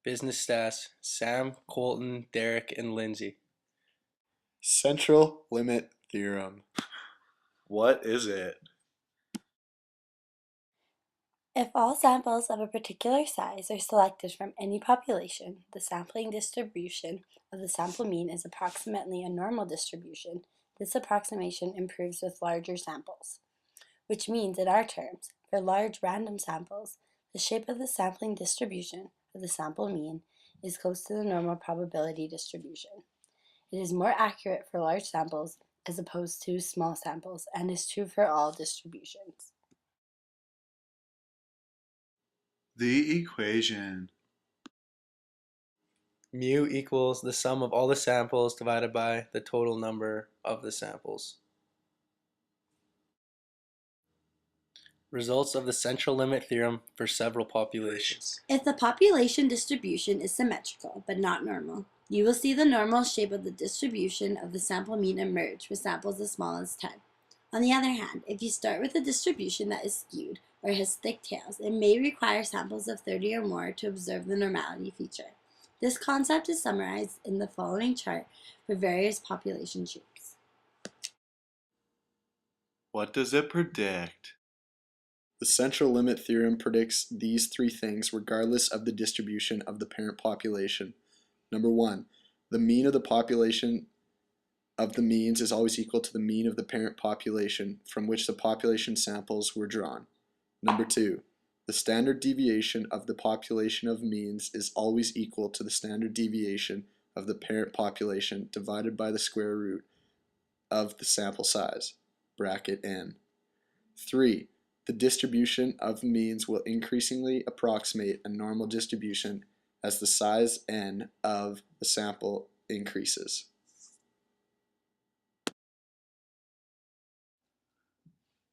Business stats: Sam, Colton, Derek, and Lindsay. Central limit theorem. What is it? If all samples of a particular size are selected from any population, the sampling distribution of the sample mean is approximately a normal distribution. This approximation improves with larger samples, which means in our terms, for large random samples, the shape of the sampling distribution of the sample mean is close to the normal probability distribution. It is more accurate for large samples as opposed to small samples and is true for all distributions. The equation. Mu equals the sum of all the samples divided by the total number of the samples. Results of the central limit theorem for several populations. If the population distribution is symmetrical but not normal, you will see the normal shape of the distribution of the sample mean emerge with samples as small as 10. On the other hand, if you start with a distribution that is skewed or has thick tails, it may require samples of 30 or more to observe the normality feature. This concept is summarized in the following chart for various population shapes. What does it predict? The central limit theorem predicts these three things regardless of the distribution of the parent population. Number one, the mean of the population of the means is always equal to the mean of the parent population from which the population samples were drawn. Number two, the standard deviation of the population of means is always equal to the standard deviation of the parent population divided by the square root of the sample size, bracket n. 3. The distribution of means will increasingly approximate a normal distribution as the size n of the sample increases.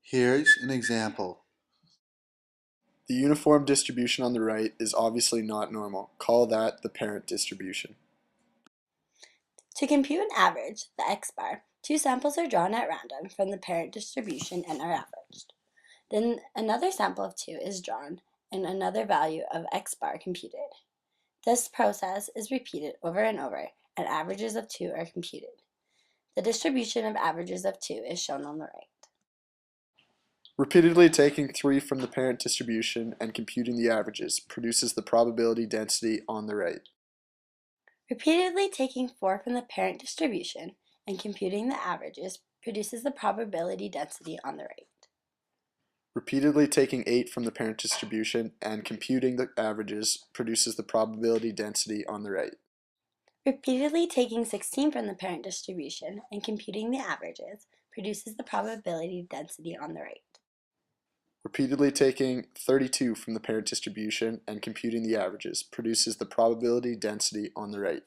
Here's an example. The uniform distribution on the right is obviously not normal. Call that the parent distribution. To compute an average, the x-bar, two samples are drawn at random from the parent distribution and are averaged. Then another sample of 2 is drawn and another value of x-bar computed. This process is repeated over and over, and averages of 2 are computed. The distribution of averages of 2 is shown on the right. Repeatedly taking 3 from the parent distribution and computing the averages produces the probability density on the right. Repeatedly taking 4 from the parent distribution and computing the averages produces the probability density on the right. Repeatedly taking 8 from the parent distribution and computing the averages produces the probability density on the right. Repeatedly taking 16 from the parent distribution and computing the averages produces the probability density on the right. Repeatedly taking 32 from the parent distribution and computing the averages produces the probability density on the right.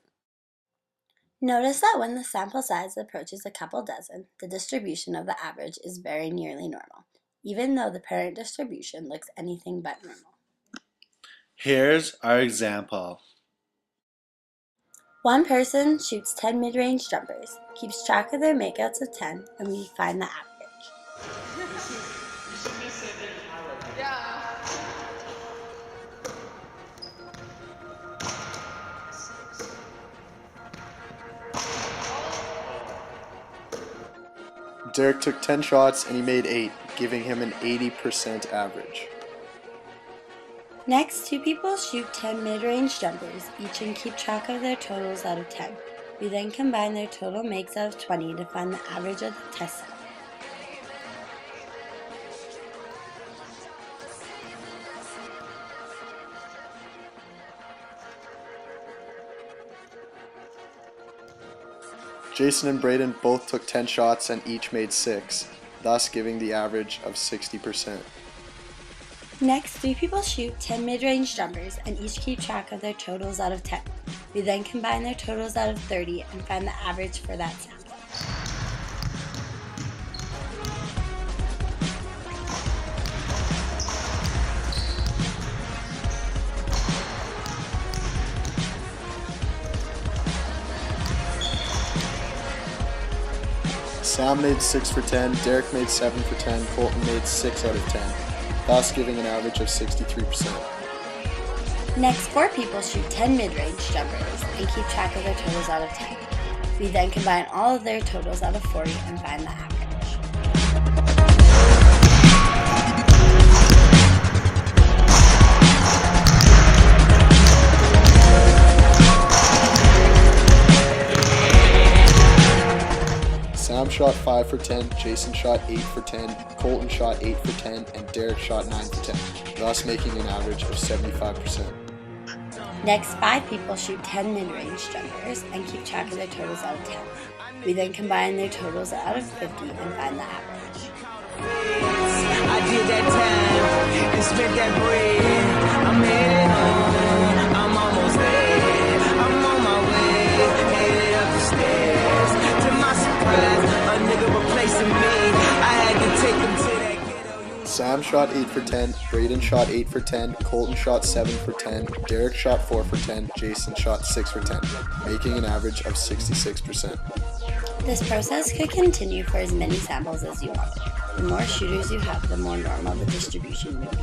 Notice that when the sample size approaches a couple dozen, the distribution of the average is very nearly normal, even though the parent distribution looks anything but normal. Here's our example. One person shoots 10 mid-range jumpers, keeps track of their makeouts of 10, and we find the average. Derek took 10 shots and he made 8, giving him an 80% average. Next, 2 people shoot 10 mid-range jumpers, each and keep track of their totals out of 10. We then combine their total makes out of 20 to find the average of the test set. Jason and Braden both took 10 shots and each made 6, thus giving the average of 60%. Next, 3 people shoot 10 mid-range jumpers and each keep track of their totals out of 10. We then combine their totals out of 30 and find the average for that sample. Sam made 6 for 10, Derek made 7 for 10, Colton made 6 out of 10, thus giving an average of 63%. Next, 4 people shoot 10 mid-range jumpers and keep track of their totals out of 10. We then combine all of their totals out of 40 and find the average. Sam shot 5 for 10, Jason shot 8 for 10, Colton shot 8 for 10, and Derek shot 9 for 10, thus making an average of 75%. Next, 5 people shoot 10 mid-range jumpers and keep track of their totals out of 10. We then combine their totals out of 50 and find the average. I did that time and spent that bread. I'm headed home, I'm almost there. I'm on my way, headed up the stairs. To my surprise, a nigga replacing me. I had to take him to that ghetto. Sam shot 8 for 10, Braden shot 8 for 10, Colton shot 7 for 10, Derek shot 4 for 10, Jason shot 6 for 10, making an average of 66%. This process could continue for as many samples as you want. The more shooters you have, the more normal the distribution will be.